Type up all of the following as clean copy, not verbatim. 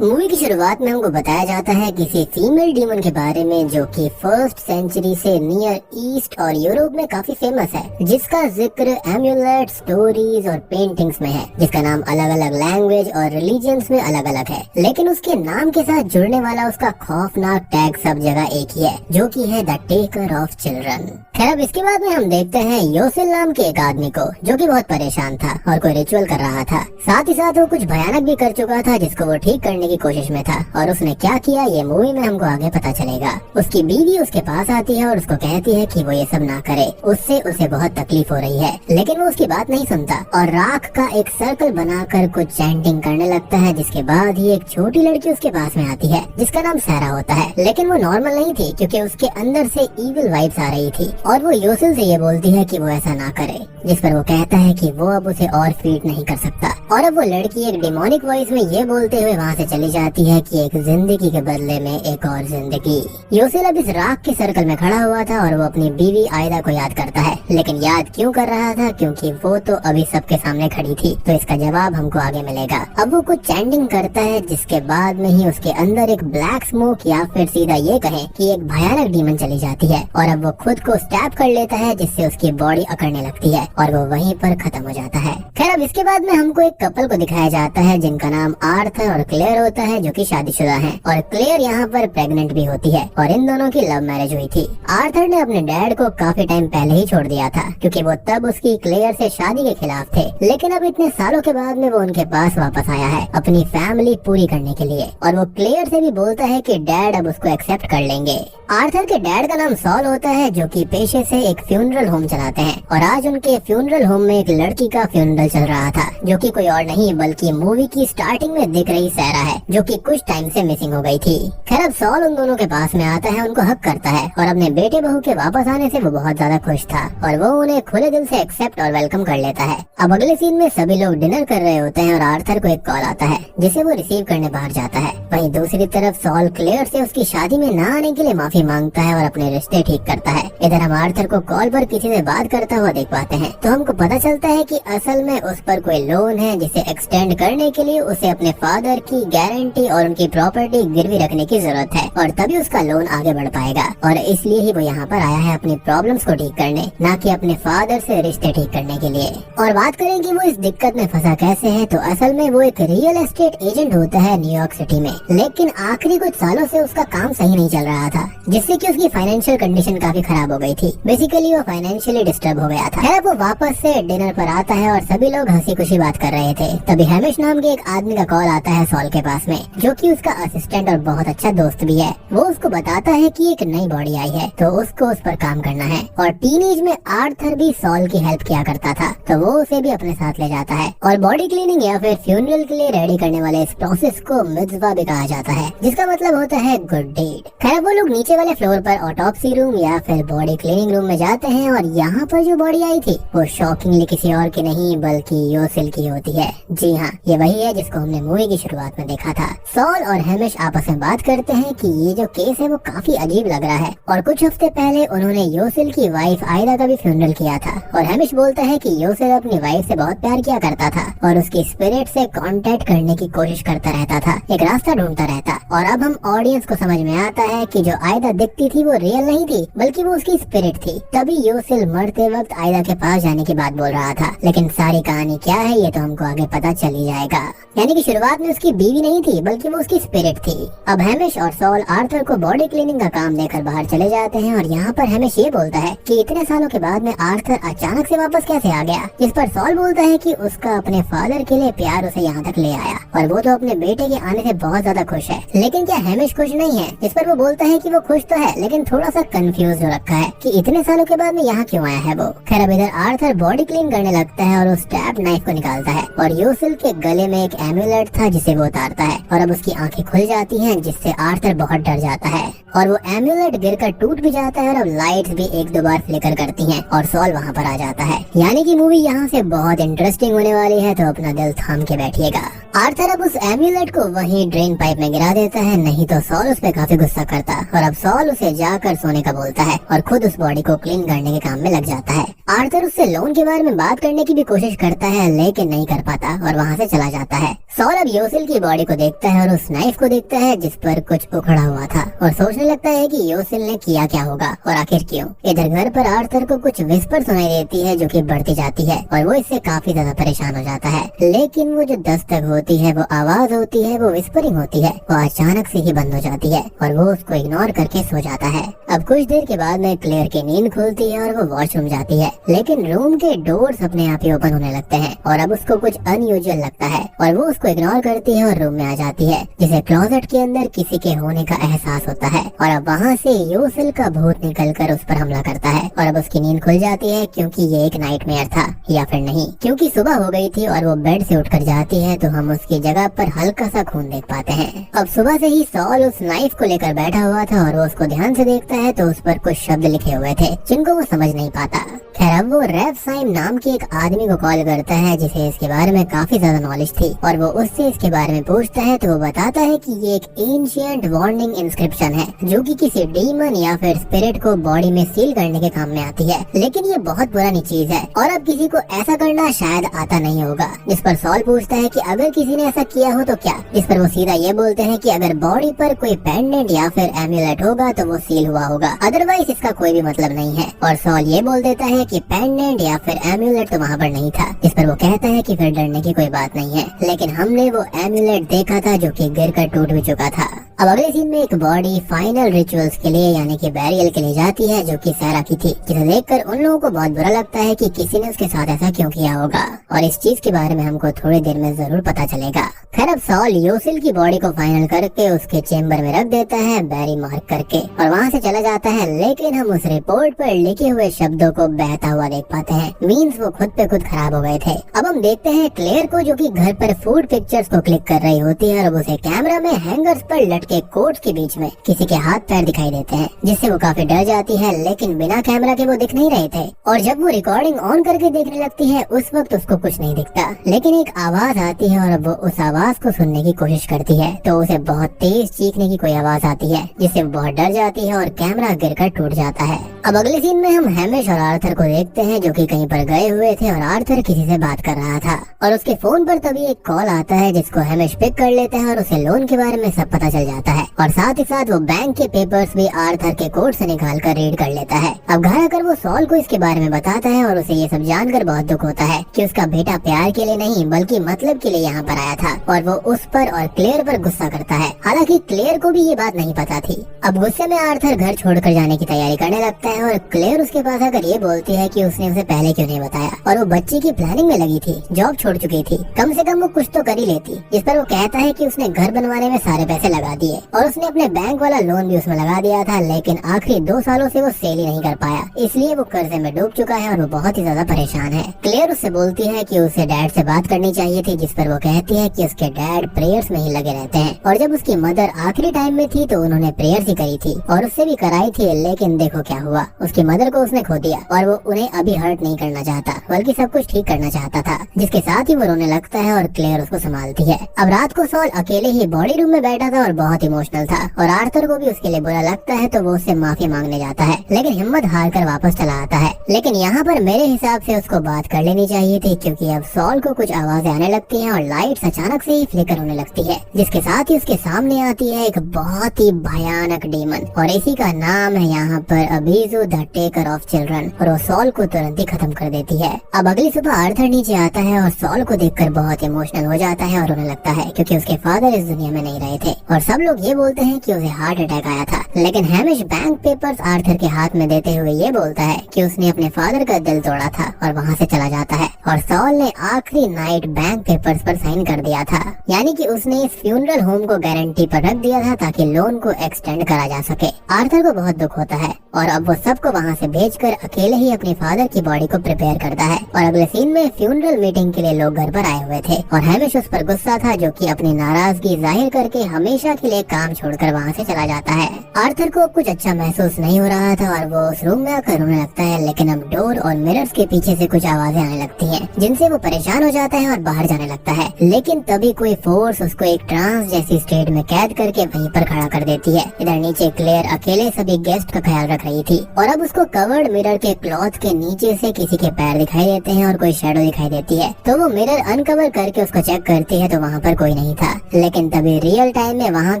Movie की शुरुआत में हमको बताया जाता है किसी फीमेल डीमन के बारे में जो कि फर्स्ट सेंचुरी से नियर ईस्ट और यूरोप में काफी फेमस है, जिसका जिक्र एम्यूलेट, स्टोरीज और पेंटिंग्स में है, जिसका नाम अलग अलग लैंग्वेज और रिलीजन्स में अलग अलग है, लेकिन उसके नाम के साथ जुड़ने वाला उसका खौफनाक टैग सब जगह एक ही है, जो कि है द टेकर ऑफ चिल्ड्रन। खैर, अब इसके बाद में हम देखते हैं योसेल नाम के एक आदमी को, जो कि बहुत परेशान था और कोई रिचुअल कर रहा था। साथ ही साथ वो कुछ भयानक भी कर चुका था, जिसको वो ठीक करने की कोशिश में था। और उसने क्या किया ये मूवी में हमको आगे पता चलेगा। उसकी बीवी उसके पास आती है और उसको कहती है कि वो ये सब ना करे, उससे उसे बहुत तकलीफ हो रही है, लेकिन वो उसकी बात नहीं सुनता और राख का एक सर्कल बनाकर कुछ चैंटिंग करने लगता है। जिसके बाद ही एक छोटी लड़की उसके पास में आती है, जिसका नाम सारा होता है, लेकिन वो नॉर्मल नहीं थी क्योंकि उसके अंदर से इविल वाइब्स आ रही थी और वो योसेल से ये बोलती है कि वो ऐसा ना करे, जिस पर वो कहता है कि वो अब उसे और फीड नहीं कर सकता। और अब वो लड़की एक डिमोनिक वॉइस में ये बोलते हुए वहाँ से चली जाती है कि एक जिंदगी के बदले में एक और जिंदगी। योसेल अब इस राख के सर्कल में खड़ा हुआ था और वो अपनी बीवी आयदा को याद करता है, लेकिन याद क्यों कर रहा था? क्योंकि वो तो अभी सबके सामने खड़ी थी। तो इसका जवाब हमको आगे मिलेगा। अब वो कुछ चैंटिंग करता है, जिसके बाद में ही उसके अंदर एक ब्लैक स्मोक या फिर सीधा ये कहें कि एक भयानक डीमन चली जाती है और अब वो खुद को स्टैब कर लेता है, जिससे उसकी बॉडी अकड़ने लगती है और वो वहीं पर खत्म हो जाता है। खैर, अब इसके बाद में हमको एक कपल को दिखाया जाता है जिनका नाम आर्थर और क्लेयर होता है, जो कि शादीशुदा हैं और क्लेयर यहाँ पर प्रेग्नेंट भी होती है और इन दोनों की लव मैरिज हुई थी। आर्थर ने अपने डैड को काफी टाइम पहले ही छोड़ दिया था क्योंकि वो तब उसकी क्लेयर से शादी के खिलाफ थे, लेकिन अब इतने सालों के बाद में वो उनके पास वापस आया है अपनी फैमिली पूरी करने के लिए और वो क्लेयर से भी बोलता है कि डैड अब उसको एक्सेप्ट कर लेंगे। आर्थर के डैड का नाम सॉल होता है, जो कि पेशे से एक फ्यूनरल होम चलाते हैं और आज उनके फ्यूनरल होम में एक लड़की का फ्यूनरल चल रहा था, जो कि कोई और नहीं बल्कि मूवी की स्टार्टिंग में दिख रही सारा है, जो कि कुछ टाइम से मिसिंग हो गई थी। खैर, अब सॉल उन दोनों के पास में आता है, उनको हक करता है और अपने बेटे बहू के वापस आने से वो बहुत ज्यादा खुश था और वो उन्हें खुले दिल से एक्सेप्ट और वेलकम कर लेता है। अब अगले सीन में सभी लोग डिनर कर रहे होते हैं और आर्थर को एक कॉल आता है, जिसे वो रिसीव करने बाहर जाता है। वहीं दूसरी तरफ सॉल क्लेयर से उसकी शादी में न आने के लिए माफी मांगता है और अपने रिश्ते ठीक करता है। इधर हम आर्थर को कॉल पर किसी से बात करता हुआ देख पाते हैं, तो हमको पता चलता है कि असल में उस पर कोई लोन है, जिसे एक्सटेंड करने के लिए उसे अपने फादर की गारंटी और उनकी प्रॉपर्टी गिरवी रखने की जरूरत है और तभी उसका लोन आगे बढ़ पाएगा और इसलिए ही वो यहाँ पर आया है अपनी प्रॉब्लम्स को ठीक करने, ना कि अपने फादर से रिश्ते ठीक करने के लिए। और बात करें कि वो इस दिक्कत में फंसा कैसे है, तो असल में वो एक रियल एस्टेट एजेंट होता है न्यूयॉर्क सिटी में, लेकिन आखिरी कुछ सालों से उसका काम सही नहीं चल रहा था, जिससे कि उसकी फाइनेंशियल कंडीशन काफी खराब हो गई थी। बेसिकली वो फाइनेंशियली डिस्टर्ब हो गया था। खैर, वो वापस से डिनर पर आता है और सभी लोग हंसी खुशी बात कर रहे थे। तभी हैमिश नाम के एक आदमी का कॉल आता है सॉल के पास में, जो कि उसका असिस्टेंट और बहुत अच्छा दोस्त भी है। वो उसको बताता है कि एक नई बॉडी आई है, तो उसको उस पर काम करना है और टीनेज में आर्थर भी सॉल की हेल्प किया करता था, तो वो उसे भी अपने साथ ले जाता है और बॉडी क्लीनिंग या फिर फ्यूनरल के लिए रेडी करने वाले इस प्रोसेस को मित्ज़वा भी कहा जाता है, जिसका मतलब होता है गुड डीड। खैर, वो लोग नीचे वाले फ्लोर पर ऑटोप्सी रूम या फिर बॉडी क्लीनिंग रूम में जाते हैं और यहाँ पर जो बॉडी आई थी वो शॉकिंगली किसी और की नहीं बल्कि योसेल की होती है। जी हाँ, ये वही है जिसको हमने मूवी की शुरुआत में देखा था। सॉल और हैमिश आपस में बात करते हैं कि ये जो केस है वो काफी अजीब लग रहा है और कुछ हफ्ते पहले उन्होंने योसेल की वाइफ आयदा का भी फ्यूनरल किया था और हैमिश बोलता है कि योसेल अपनी वाइफ से बहुत प्यार किया करता था और उसकी स्पिरिट से कांटेक्ट करने की कोशिश करता रहता था, एक रास्ता ढूंढता रहता। और अब हम ऑडियंस को समझ में आता है कि जो आयदा दिखती थी वो रियल नहीं थी बल्कि वो उसकी स्पिरिट थी। तभी योसेल मरते वक्त आयदा के पास जाने की बात बोल रहा था, लेकिन सारी कहानी क्या है ये तो हमको आगे पता चल ही जाएगा। यानी कि शुरुआत में उसकी बीवी नहीं थी बल्कि वो उसकी स्पिरिट थी। अब हैमिश और सॉल आर्थर को बॉडी क्लीनिंग का काम देकर बाहर चले जाते हैं और यहाँ पर हैमिश ये बोलता है कि इतने सालों के बाद में आर्थर अचानक से वापस कैसे आ गया, जिस पर सॉल बोलता है कि उसका अपने फादर के लिए प्यार उसे यहाँ तक ले आया और वो तो अपने बेटे के आने से बहुत ज्यादा खुश है। लेकिन क्या हैमिश खुश नहीं है? जिस पर वो बोलता है कि वो खुश तो है लेकिन थोड़ा सा कंफ्यूज हो रखा है कि इतने सालों के बाद में यहाँ क्यों आया है वो। खैर, अब इधर आर्थर बॉडी क्लीन करने लगता है और वो स्टैब नाइफ को निकालता है और योसेल के गले में एक एम्यूलेट था जिसे वो उतारता है और अब उसकी आंखें खुल जाती हैं, जिससे आर्थर बहुत डर जाता है और वो एम्यूलेट गिरकर टूट भी जाता है और अब लाइट्स भी एक दो बार फ्लिकर करती हैं और सॉल वहाँ पर आ जाता है। यानी कि मूवी यहाँ से बहुत इंटरेस्टिंग होने वाली है, तो अपना दिल थाम के बैठिएगा। आर्थर अब उस एम्यूलेट को वहीं ड्रेन पाइप में गिरा देता है, नहीं तो सॉल उस पे काफी गुस्सा करता और अब सॉल उसे जाकर सोने का बोलता है और खुद उस बॉडी को क्लीन करने के काम में लग जाता है। आर्थर उससे लोन के बारे में बात करने की भी कोशिश करता है लेकिन नहीं कर पाता और वहाँ से चला जाता है। सॉल अब योसेल की बॉडी को देखता है और उस नाइफ को देखता है जिस पर कुछ उखड़ा हुआ था और सोचने लगता है कि योसेल ने किया क्या होगा और आखिर क्यों। इधर घर पर आर्थर को कुछ विस्पर सुनाई देती है जो कि बढ़ती जाती है और वो इससे काफी ज्यादा परेशान हो जाता है, लेकिन वो जो दस्तक होती है, वो आवाज होती है, वो विस्परिंग होती है, वो अचानक से ही बंद हो जाती है और वो उसको इग्नोर करके सो जाता है। अब कुछ देर के बाद में क्लेयर की नींद खुलती है और वो वॉशरूम जाती है, लेकिन रूम के डोर्स अपने आप ही ओपन होने लगते हैं और अब उसको कुछ अनयूजुअल लगता है और वो उसको इग्नोर करती है और रूम में आ जाती है, जिसे क्लोजेट के अंदर किसी के होने का एहसास होता है और अब वहाँ से योसेल का भूत निकलकर उस पर हमला करता है और अब उसकी नींद खुल जाती है क्योंकि ये एक नाइटमेयर था, या फिर नहीं, क्योंकि सुबह हो गई थी और वो बेड से उठकर जाती है तो हम उसकी जगह पर हल्का सा खून देख पाते हैं। अब सुबह से ही सॉल उस नाइफ को लेकर बैठा हुआ था और वो उसको ध्यान से देखता है तो उस पर कुछ शब्द लिखे हुए थे जिनको वो समझ नहीं पाता। खैर अब वो रेव साइम नाम के एक आदमी को कॉल करता है जिसे इसके बारे में काफी ज्यादा नॉलेज थी और वो उससे इसके बारे में पूछता है तो वो बताता है कि ये एक एंशिएंट वार्निंग इंस्क्रिप्शन है जो कि किसी डीमन या फिर स्पिरिट को बॉडी में सील करने के काम में आती है, लेकिन ये बहुत पुरानी चीज है और अब किसी को ऐसा करना शायद आता नहीं होगा। जिस पर सॉल पूछता है कि अगर किसी ने ऐसा किया हो तो क्या, जिस पर वो सीधा ये बोलते हैं कि अगर बॉडी पर कोई पेंडेंट या फिर एम्यूलेट होगा तो वो सील हुआ होगा, अदरवाइज इसका कोई भी मतलब नहीं है। और सॉल ये बोल देता है कि पेंडेंट या फिर एम्यूलेट तो वहाँ पर नहीं था, जिस पर वो कहता है कि फिर डरने की कोई बात नहीं है, लेकिन हमने वो एम्यूलेट देखा था जो कि गिरकर टूट भी चुका था। अब अगले सीन में एक बॉडी फाइनल रिचुअल्स के लिए यानी कि बैरियल के लिए जाती है जो कि सारा की थी, जिसे देखकर उन लोगों को बहुत बुरा लगता है कि किसी ने उसके साथ ऐसा क्यों किया होगा और इस चीज के बारे में हमको थोड़ी देर में जरूर पता चलेगा। खैर अब सॉल योसेल की बॉडी को फाइनल करके उसके चेम्बर में रख देता है बैरी मार्क करके और वहाँ से चला जाता है, लेकिन हम उस रिपोर्ट पर लिखे हुए शब्दों को बहता हुआ देख पाते हैं। मीन्स वो खुद पे खुद खराब हो गए थे। अब हम देखते हैं क्लेयर को जो कि घर पर फूड पिक्चर्स को क्लिक कर रही होती है और उसे कैमरा में हैंगर्स पर लटके कोट्स के बीच में किसी के हाथ पैर दिखाई देते हैं, जिससे वो काफी डर जाती है, लेकिन बिना कैमरा के वो दिख नहीं रहे थे और जब वो रिकॉर्डिंग ऑन करके देखने लगती है उस वक्त उसको कुछ नहीं दिखता, लेकिन एक आवाज आती है और वो उस आवाज को सुनने की कोशिश करती है तो उसे बहुत तेज चीखने की कोई आवाज आती है जिससे वो बहुत डर जाती है और कैमरा गिरकर टूट जाता है। अब अगले सीन में हम हैमिश और आर्थर को देखते हैं जो कि कहीं पर गए हुए थे और आर्थर किसी से बात कर रहा था और उसके फोन पर तभी एक कॉल आता है जिसको हैमिश पिक कर लेता है और उसे लोन के बारे में सब पता चल जाता है और साथ ही साथ वो बैंक के पेपर्स भी आर्थर के कोट से निकाल कर रीड कर लेता है। अब घर आकर वो सॉल को इसके बारे में बताता है और उसे ये सब जानकर बहुत दुख होता है कि उसका बेटा प्यार के लिए नहीं बल्कि मतलब के लिए यहाँ पर आया था और वो उस पर और क्लेयर पर गुस्सा करता है। हालांकि क्लेयर को भी ये बात नहीं पता थी। अब गुस्से में आर्थर घर छोड़कर जाने की तैयारी करने लगता है और क्लेयर उसके पास आकर ये बोलती है कि उसने उसे पहले क्यों नहीं बताया और वो बच्ची की प्लानिंग में लगी थी, जॉब छोड़ चुकी थी, कम से कम वो कुछ तो कर ही लेती। इस पर वो कहता है कि उसने घर बनवाने में सारे पैसे लगा दिए और उसने अपने बैंक वाला लोन भी उसमें लगा दिया था, लेकिन आखिरी 2 सालों से वो सेल ही नहीं कर पाया, इसलिए वो कर्जे में डूब चुका है और वो बहुत ही ज्यादा परेशान है। क्लेयर उससे बोलती है कि उसे डैड से बात करनी चाहिए थी, जिस पर वो कहती है कि उसके डैड प्रेयर्स में ही लगे रहते हैं और जब उसकी मदर आखिरी टाइम में थी तो उन्होंने प्रेयर्स ही करी थी और उससे भी कराई थी, लेकिन देखो क्या हुआ, उसकी मदर को उसने खो दिया और वो उन्हें अभी हर्ट नहीं करना चाहता बल्कि सब कुछ ठीक करना चाहता था, जिसके साथ ही वो रोने लगता है और क्लेयर उसको संभालती है। अब रात को सॉल अकेले ही बॉडी रूम में बैठा था और बहुत इमोशनल था और आर्थर को भी उसके लिए बुरा लगता है तो वो उससे माफी मांगने जाता है, लेकिन हिम्मत हार कर वापस चला आता है। लेकिन यहाँ पर मेरे हिसाब से उसको बात कर लेनी चाहिए थी, क्योंकि अब सॉल को कुछ आवाजें आने लगती हैं और लाइट्स अचानक से ही फ्लिकर होने लगती है, जिसके साथ ही उसके सामने आती है एक बहुत ही भयानक डीमन और इसी का नाम है यहाँ पर अबीजू द टेकर ऑफ चिल्ड्रन और वो सॉल को तुरंत ही खत्म कर देती है। अब अगली सुबह आर्थर नीचे आता है और सॉल को देखकर बहुत इमोशनल हो जाता है और रोने लगता है, क्योंकि उसके फादर इस दुनिया में नहीं रहे थे और सब लोग ये बोलते हैं कि उसे हार्ट अटैक आया था। लेकिन हैमिश बैंक पेपर्स आर्थर के हाथ में देते हुए ये बोलता है कि उसने अपने फादर का दिल तोड़ा था और वहाँ से चला जाता है और सॉल ने आखिरी नाइट बैंक पेपर्स पर साइन कर दिया था, यानी कि उसने इस फ्यूनरल होम को गारंटी पर रख दिया था ताकि लोन को एक्सटेंड करा जा सके। आर्थर को बहुत दुख होता है और अब वो सबको वहाँ से भेजकर अकेले ही अपने फादर की बॉडी को प्रिपेयर करता है और अगले सीन में फ्यूनरल मीटिंग के लिए लोग घर पर आए हुए थे और हैमिश उस पर गुस्सा था, जो कि अपनी नाराजगी जाहिर करके हमेशा के लिए काम छोड़कर वहाँ से चला जाता है। आर्थर को कुछ अच्छा महसूस नहीं हो रहा था और वो उस रूम में आकर रोने लगता है, लेकिन अब डोर और मिरर्स के पीछे से कुछ आवाजें आने लगती हैं, जिनसे वो परेशान हो जाता है और बाहर जाने लगता है। लेकिन तभी कोई फोर्स उसको एक ट्रांस जैसी स्टेट में कैद करके वहीं पर खड़ा कर देती है। इधर नीचे क्लेयर अकेले सभी गेस्ट का ख्याल रख रही थी और अब उसको कवर्ड मिरर के क्लॉथ के नीचे से किसी के पैर दिखाई देते हैं और कोई शैडो दिखाई देती है। तो वो मिरर अनकवर करके उसको चेक करती है तो वहाँ पर कोई नहीं था। लेकिन तभी रियल टाइम में वहाँ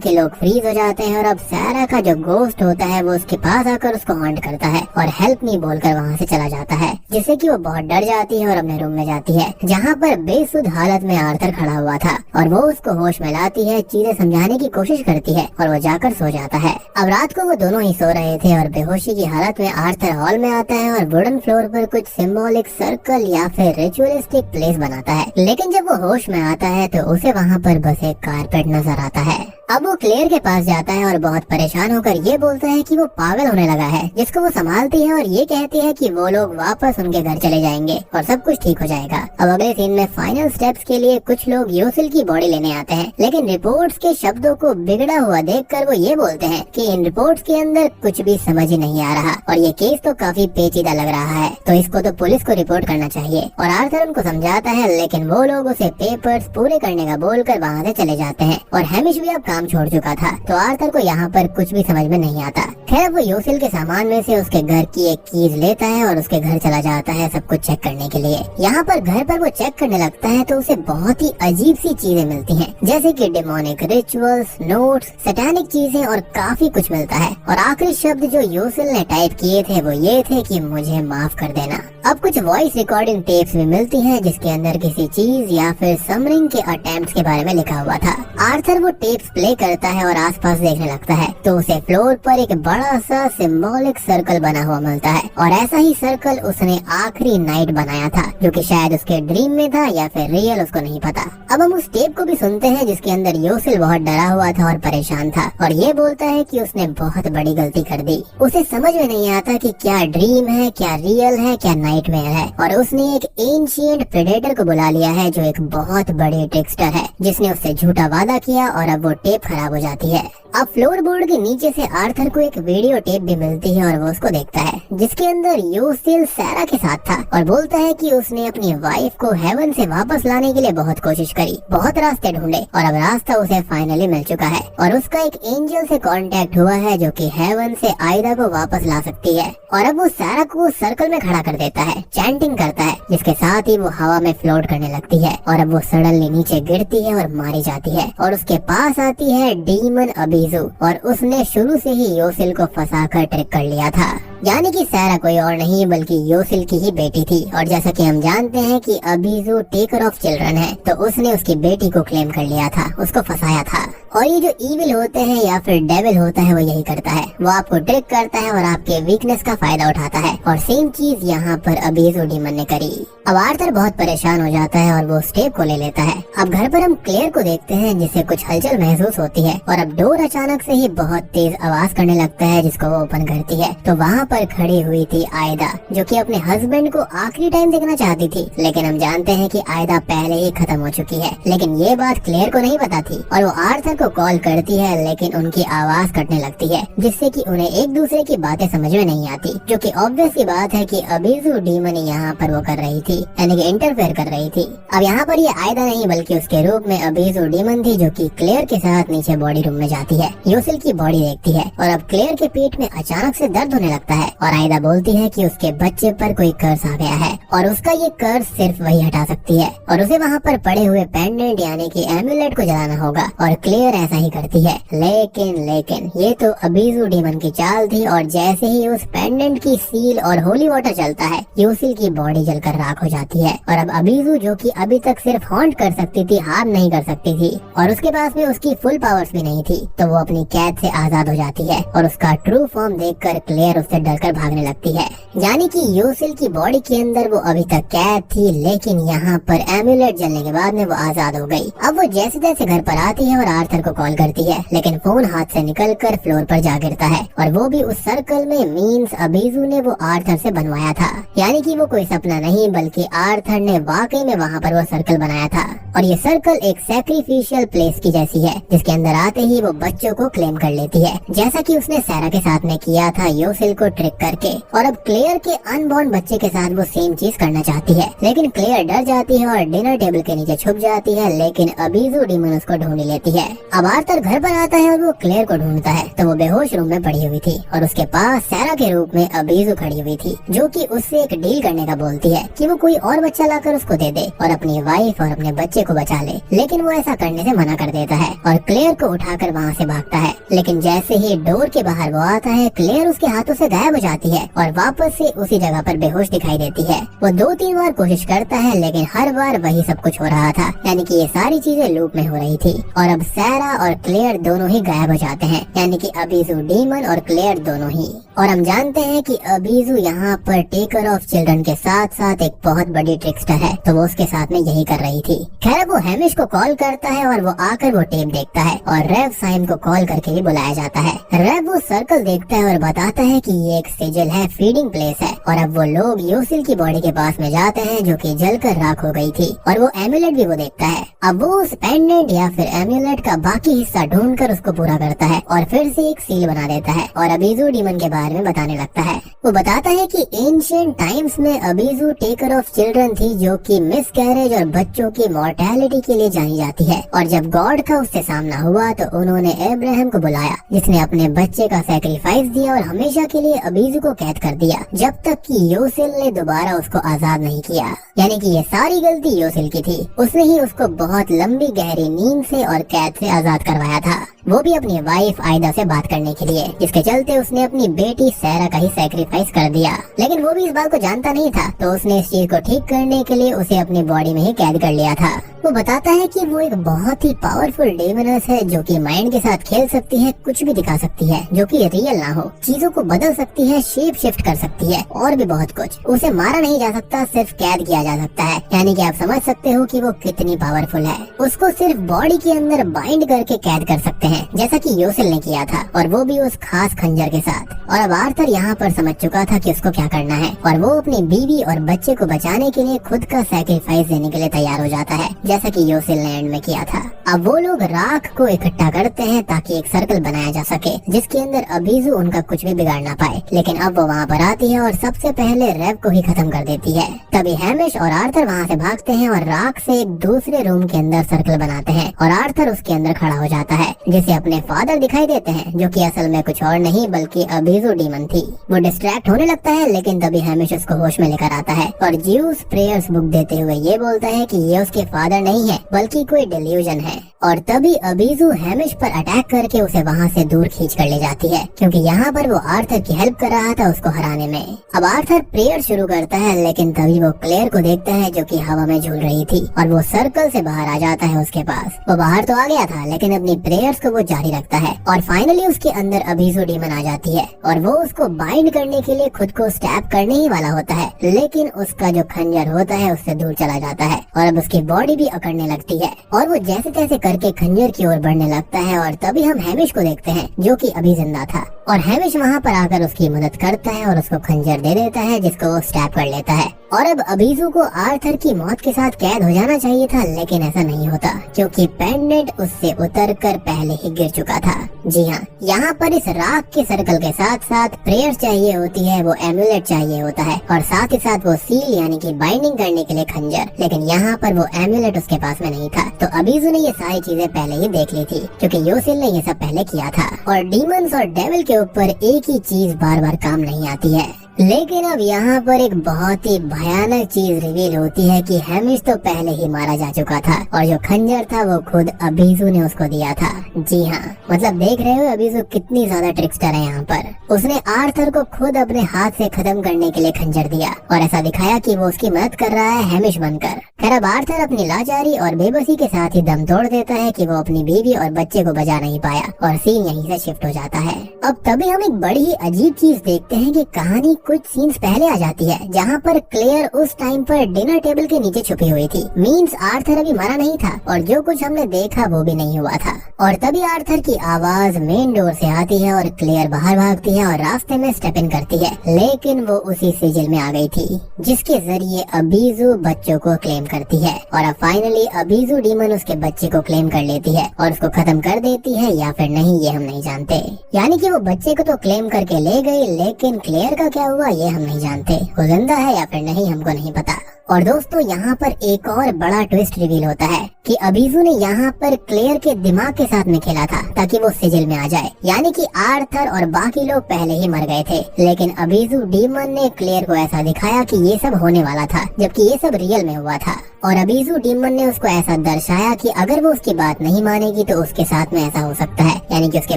के लोग फ्रीज हो जाते हैं और अब सारा का जो गोस्ट होता है वो उसके पास आकर उसको हॉन्ट करता है और हेल्प मी बोलकर वहाँ से चला जाता है, जिससे कि वो बहुत डर जाती है और अपने रूम में जाती है, जहाँ पर बेसुध हालत में आर्थर खड़ा हुआ था और वो उसको होश में लाती है, चीजें समझाने की कोशिश करती है और वो जाकर सो जाता है। अब रात को वो दोनों ही सो रहे थे और बेहोशी की हालत में आर्थर हॉल में आता है और वुडन फ्लोर पर कुछ सिंबॉलिक सर्कल या फिर रिचुअलिस्टिक प्लेस बनाता है। लेकिन जब वो होश में आता है तो उसे वहाँ पर बस एक कारपेट नजर आता है। अब वो क्लेयर के पास जाता है और बहुत परेशान होकर ये बोलता है कि वो पागल होने लगा है, जिसको वो संभालती है और ये कहती है कि वो लोग वापस उनके घर चले जाएंगे और सब कुछ ठीक हो जाएगा। अब अगले सीन में फाइनल स्टेप्स के लिए कुछ लोग योसिल की बॉडी लेने आते हैं, लेकिन रिपोर्ट्स के शब्दों को बिगड़ा हुआ देखकर वो ये बोलते हैं कि इन रिपोर्ट्स के अंदर कुछ भी समझ ही नहीं आ रहा और ये केस तो काफी पेचीदा लग रहा है, तो इसको तो पुलिस को रिपोर्ट करना चाहिए। और आर्थर उनको समझाता है, लेकिन वो लोग उसे पेपर्स पूरे करने का बोलकर वहाँ से चले जाते हैं और हैमिश भी अब काम छोड़ चुका था, तो आर्थर को यहाँ पर कुछ भी समझ में नहीं आता। खैर वो योसिल के सामान में से उसके घर की एक कीज लेता है और उसके घर चला जाता है सब कुछ चेक करने के लिए। यहाँ पर घर पर वो चेक करने लगता है तो उसे बहुत ही अजीब सी चीजें मिलती हैं, जैसे कि डेमोनिक रिचुअल्स, नोट्स, सैटानिक चीजें और काफी कुछ मिलता है। और आखिरी शब्द जो योसिल ने टाइप किए थे वो ये थे कि मुझे माफ कर देना। अब कुछ वॉइस रिकॉर्डिंग टेप्स भी मिलती हैं जिसके अंदर किसी चीज या फिर समरिंग के अटेम्प्ट्स के बारे में लिखा हुआ था। आर्थर वो टेप्स प्ले करता है और आसपास देखने लगता है तो उसे फ्लोर पर एक बड़ा सा सिंबॉलिक सर्कल बना हुआ मिलता है और ऐसा ही सर्कल उसने आखिरी नाइट बनाया था, जो कि शायद उसके ड्रीम में था या फिर रियल, उसको नहीं पता। अब हम उस टेप को भी सुनते हैं जिसके अंदर योसिल बहुत डरा हुआ था और परेशान था और ये बोलता है कि उसने बहुत बड़ी गलती कर दी। उसे समझ में नहीं आता कि क्या ड्रीम है, क्या रियल है, क्या नाइटमेयर है, और उसने एक एंशिएंट प्रेडेटर को बुला लिया है जो एक बहुत बड़ी ट्रिकस्टर है जिसने उससे झूठा वादा किया और अब वो टेप खराब हो जाती है। अब फ्लोर बोर्ड के नीचे से आर्थर को एक वीडियो टेप भी मिलती है और वो उसको देखता है जिसके अंदर योसिल सैरा के साथ था और बोलता है कि उसने अपनी वाइफ को हेवन से वापस लाने के लिए बहुत कोशिश करी, बहुत रास्ते ढूंढे और अब रास्ता उसे फाइनली मिल चुका है और उसका एक एंजल से कांटेक्ट हुआ है जो कि हेवन से आयदा को वापस ला सकती है। और अब वो सैरा को सर्कल में खड़ा कर देता है, चैंटिंग करता है, जिसके साथ ही वो हवा में फ्लोट करने लगती है और अब वो सडनली नीचे गिरती है और मारी जाती है और उसके पास आती है डीमन अबीजू और उसने शुरू से ही योसिल को फंसाकर ट्रिक कर लिया था। यानी कि सैरा कोई और नहीं बल्कि योसिल की ही बेटी थी और जैसा कि हम जानते हैं कि अबीजू टेकर ऑफ चिल्ड्रन है, तो उसने उसकी बेटी को क्लेम कर लिया था, उसको फंसाया था। और ये जो ईविल होते हैं या फिर डेविल होता है वो यही करता है, वो आपको ट्रिक करता है और आपके वीकनेस का फायदा उठाता है और सेम चीज यहाँ पर अबीजू डीमन ने करी। अब आर्थर बहुत परेशान हो जाता है और वो स्टेप को ले लेता है। अब घर पर हम क्लेयर को देखते हैं जिसे कुछ हलचल महसूस होती है और अब डोर अचानक से ही बहुत तेज आवाज करने लगता है जिसको वो ओपन करती है तो वहाँ पर खड़ी हुई थी आयदा, जो कि अपने हस्बैंड को आखिरी टाइम देखना चाहती थी। लेकिन हम जानते हैं कि आयदा पहले ही खत्म हो चुकी है, लेकिन ये बात क्लेयर को नहीं पता थी और वो आर्थर को कॉल करती है लेकिन उनकी आवाज कटने लगती है जिससे कि उन्हें एक दूसरे की बातें समझ में नहीं आती, जो कि ऑब्वियस सी बात है कि अबीजू डीमन यहाँ पर वो कर रही थी, यानी कि इंटरफेयर कर रही थी। अब यहाँ पर ये आयदा नहीं बल्कि उसके रूप में अबीजू डीमन थी जो कि क्लेयर के साथ नीचे बॉडी रूम में जाती है, योसिल की बॉडी देखती है और अब क्लेयर के पेट में अचानक से दर्द होने लगता है और आयदा बोलती है कि उसके बच्चे पर कोई कर्ज आ गया है और उसका ये कर्ज सिर्फ वही हटा सकती है और उसे वहाँ पर पड़े हुए पेंडेंट यानी कि एम्यूलेट को जलाना होगा और क्लेयर ऐसा ही करती है। लेकिन ये तो अबीजू डीमन की चाल थी और जैसे ही उस पेंडेंट की सील और होली वाटर चलता है योसिल की बॉडी जलकर राख हो जाती है और अब अबीजू जो कि अभी तक सिर्फ हॉन्ट कर सकती थी, हार्म नहीं कर सकती थी और उसके पास में उसकी फुल पावर्स भी नहीं थी, तो वो अपनी कैद से आजाद हो जाती है और उसका ट्रू फॉर्म देखकर क्लेयर उससे डरकर भागने लगती है। यानी कि योसिल की बॉडी के अंदर वो अभी तक कैद थी, लेकिन यहाँ पर एम्यूलेट जलने के बाद में वो आजाद हो गई। अब वो जैसे तैसे घर पर आती है और आर्थर को कॉल करती है, लेकिन फोन हाथ से निकलकर फ्लोर पर जा गिरता है और वो भी उस सर्कल में, मींस अबीजू ने वो आर्थर से बनवाया था। यानी कि वो कोई सपना नहीं बल्कि आर्थर ने वाकई में वहाँ पर वो सर्कल बनाया था और ये सर्कल एक सैक्रिफिशियल प्लेस की जैसी है जिसके अंदर आते ही वो बच्चों को क्लेम कर लेती है, जैसा कि उसने सैरा के साथ में किया था योसिल को ट्रिक करके। और अब क्लेयर के अनबॉर्न बच्चे के साथ वो सेम चीज करना चाहती है, लेकिन क्लेयर डर जाती है और डिनर टेबल के नीचे छुप जाती है, लेकिन अबीजू डीमन उसको ढूंढ लेती है। अब आर्थर घर पर आता है और वो क्लेयर को ढूंढता है तो वो बेहोश रूम में पड़ी हुई थी और उसके पास सैरा के रूप में अबीजू खड़ी हुई थी, जो कि उससे एक डील करने का बोलती है कि वो कोई और बच्चा लाकर उसको दे दे और अपनी वाइफ और अपने बच्चे को बचा ले, लेकिन वो ऐसा करने से मना कर देता है और क्लेयर को उठाकर वहाँ से भागता है। लेकिन जैसे ही डोर के बाहर वो आता है, क्लेयर उसके हाथों से गायब हो जाती है और वापस से उसी जगह पर बेहोश दिखाई देती है। वो 2-3 बार कोशिश करता है, लेकिन हर बार वही सब कुछ हो रहा था, यानी कि ये सारी चीजें लूप में हो रही थी। और अब सैरा और क्लेयर दोनों ही गायब हो जाते हैं, यानी कि अबीजू डीमन और क्लेयर दोनों ही। और हम जानते हैं कि अबीजू यहाँ पर टेकर ऑफ चिल्ड्रन के साथ साथ एक बहुत बड़ी ट्रिकस्टर है, तो वो उसके साथ में यही कर रही थी। खैर वो हैमिश को कॉल करता है और वो आकर वो टेप देखता है और रेव साइम को कॉल करके भी बुलाया जाता है। रेव वो सर्कल देखता है और बताता है कि ये एक सिजिल है, फीडिंग प्लेस है। और अब वो लोग योसिल की बॉडी के पास में जाते हैं जो कि जलकर राख हो गई थी, और वो एम्यूलेट भी वो देखता है। अब वो उस पेंडेंट या फिर एम्यूलेट का बाकी हिस्सा ढूंढकर उसको पूरा करता है और फिर से एक सील बना देता है और अबीजू डीमन के बारे में बताने लगता है। वो बताता है कि एंशिएंट टाइम्स में अबीजू टेकर ऑफ चिल्ड्रन थी, जो कि मिस कैरेज और बच्चों की मॉर्टेलिटी के लिए जानी जाती है। और जब गॉड का उससे सामना हुआ तो उन्होंने अब्राहम को बुलाया, जिसने अपने बच्चे का सैक्रिफाइस दिया और हमेशा के लिए अबीजू को कैद कर दिया, जब तक कि योसिल ने दोबारा उसको आजाद नहीं किया। यानी कि ये सारी गलती योसिल की थी, उसने ही उसको बहुत लंबी गहरी नींद से और कैद से आजाद करवाया था, वो भी अपनी वाइफ आयदा से बात करने के लिए, जिसके चलते उसने अपनी बेटी सैरा का ही सैक्रिफाइस कर दिया। लेकिन वो भी इस बात को जानता नहीं था, तो उसने इस चीज को ठीक करने के लिए उसे अपनी बॉडी में ही कैद कर लिया था। वो बताता है कि वो एक बहुत ही पावरफुल डेमनस है, जो कि माइंड के साथ खेल सकती है, कुछ भी दिखा सकती है जो कि रियल ना हो, चीजों को बदल सकती है, शेप शिफ्ट कर सकती है और भी बहुत कुछ। उसे मारा नहीं जा सकता, सिर्फ कैद किया जा सकता है। यानी कि आप समझ सकते हो कि वो कितनी पावरफुल है। उसको सिर्फ बॉडी के अंदर बाइंड करके कैद कर सकते हैं, जैसा कि योसिल ने किया था, और वो भी उस खास खंजर के साथ। और अब आर्थर यहाँ पर समझ चुका था कि उसको क्या करना है, और वो अपनी बीवी और बच्चे को बचाने के लिए खुद का सैक्रिफाइस देने के लिए तैयार हो जाता है, जैसा कि योसिल ने एंड में किया था। अब वो लोग राख को इकट्ठा करते हैं ताकि एक सर्कल बनाया जा सके, जिसके अंदर अबीजू उनका कुछ भी बिगाड़ ना पाए। लेकिन अब वो वहाँ पर आती है और सबसे पहले रेव को ही खत्म कर देती है। तभी हैमिश और आर्थर वहाँ से भागते हैं और राख से एक दूसरे रूम के अंदर सर्कल बनाते हैं, और आर्थर उसके अंदर खड़ा हो जाता है, जिसे अपने फादर दिखाई देते हैं, जो कि असल में कुछ और नहीं बल्कि अबीजू डीमन थी। वो डिस्ट्रैक्ट होने लगता है, लेकिन तभी हैमिश उसको होश में लेकर आता है और ज्यूस प्रेयर्स बुक देते हुए ये बोलता है कि ये उसके फादर नहीं है, बल्कि कोई डिल्यूजन है। और तभी अबीजू हैमिश पर अटैक करके उसे वहाँ से दूर खींच कर ले जाती है, क्योंकि यहाँ पर वो आर्थर की हेल्प कर रहा था उसको हराने में। अब आर्थर प्रेयर शुरू करता है, लेकिन तभी वो क्लेयर को देखता है जो कि हवा में झूल रही थी, और वो सर्कल से बाहर आ जाता है उसके पास। वो बाहर तो आ गया था, लेकिन अपनी प्रेयर्स को वो जारी रखता है, और फाइनली उसके अंदर अबीजू डीमन आ जाती है, और वो उसको बाइंड करने के लिए खुद को स्टैब करने ही वाला होता है, लेकिन उसका जो खंजर होता है उससे दूर चला जाता है, और अब उसकी बॉडी भी अकड़ने लगती है, और वो जैसे तैसे करके खंजर की ओर बढ़ने लगता है। और तभी हम हैमिश को देखते हैं, जो कि अभी जिंदा था, और हैमिश वहाँ पर आकर उसकी मदद करता है और उसको खंजर दे देता है, जिसको वो स्टैब कर लेता है। और अब अबीजू को आर्थर की मौत के साथ कैद हो जाना चाहिए था, लेकिन ऐसा नहीं होता, क्योंकि पेंडेंट उससे उतरकर पहले ही गिर चुका था। जी हाँ, यहाँ पर इस राख के सर्कल के साथ साथ प्रेयर चाहिए होती है, वो एम्यूलेट चाहिए होता है, और साथ ही साथ वो सील यानी कि बाइंडिंग करने के लिए खंजर। लेकिन यहाँ पर वो एम्यूलेट उसके पास में नहीं था, तो अबीजू ने ये सारी चीजें पहले ही देख ली थी, क्योंकि योसिल ने ये सब पहले किया था। और डीमंस और डेविल के ऊपर एक ही चीज बार बार काम नहीं आती है। लेकिन अब यहाँ पर एक बहुत ही भयानक चीज रिवील होती है कि हैमिश तो पहले ही मारा जा चुका था, और जो खंजर था वो खुद अबीजू ने उसको दिया था। जी हाँ, मतलब देख रहे हो अबीजू कितनी ज्यादा ट्रिकस्टर है। यहाँ पर उसने आर्थर को खुद अपने हाथ से खत्म करने के लिए खंजर दिया, और ऐसा दिखाया कि वो उसकी मदद कर रहा है हैमिश बनकर। खैर अब आर्थर अपनी लाचारी और बेबसी के साथ ही दम तोड़ देता है कि वो अपनी बीवी और बच्चे को बचा नहीं पाया, और सीन यहीं से शिफ्ट हो जाता है। अब तभी हम एक बड़ी ही अजीब चीज देखते हैं कि कहानी कुछ सीन्स पहले आ जाती है जहाँ पर क्लेयर उस टाइम पर डिनर टेबल के नीचे छुपी हुई थी। मीन्स आर्थर अभी मरा नहीं था और जो कुछ हमने देखा वो भी नहीं हुआ था। और तभी आर्थर की आवाज मेन डोर से आती है और क्लेयर बाहर भागती है और रास्ते में स्टेप इन करती है, लेकिन वो उसी सिजिल में आ गई थी जिसके जरिए अबीजू बच्चों को क्लेम करती है। और अब फाइनली अबीजू डीमन उसके बच्चे को क्लेम कर लेती है और उसको खत्म कर देती है, या फिर नहीं ये हम नहीं जानते। यानी कि वो बच्चे को तो क्लेम करके ले गई, लेकिन क्लेयर का क्या हुआ ये हम नहीं जानते। वो जिंदा है या फिर नहीं हमको नहीं पता। और दोस्तों यहाँ पर एक और बड़ा ट्विस्ट रिवील होता है कि अबीजू ने यहाँ पर क्लेयर के दिमाग के साथ में खेला था ताकि वो सिजिल में आ जाए। यानी कि आर्थर और बाकी लोग पहले ही मर गए थे, लेकिन अबीजू डीमन ने क्लेयर को ऐसा दिखाया कि ये सब होने वाला था, जबकि ये सब रियल में हुआ था। और अबीजू डीमन ने उसको ऐसा दर्शाया कि अगर वो उसकी बात नहीं मानेगी तो उसके साथ में ऐसा हो सकता है, यानी कि उसके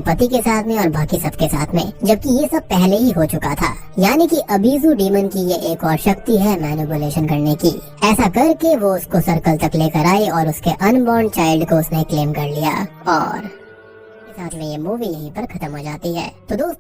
पति के साथ में और बाकी सबके साथ में, जबकि ये सब पहले ही हो चुका था। यानी कि अबीजू डीमन की ये एक और शक्ति है मैनिपुलेशन करने की। ऐसा करके वो उसको सर्कल तक लेकर आई और उसके अनबॉर्न चाइल्ड को उसने क्लेम कर लिया और साथ में ये मूवी यहीं पर खत्म हो जाती है। तो दोस्तों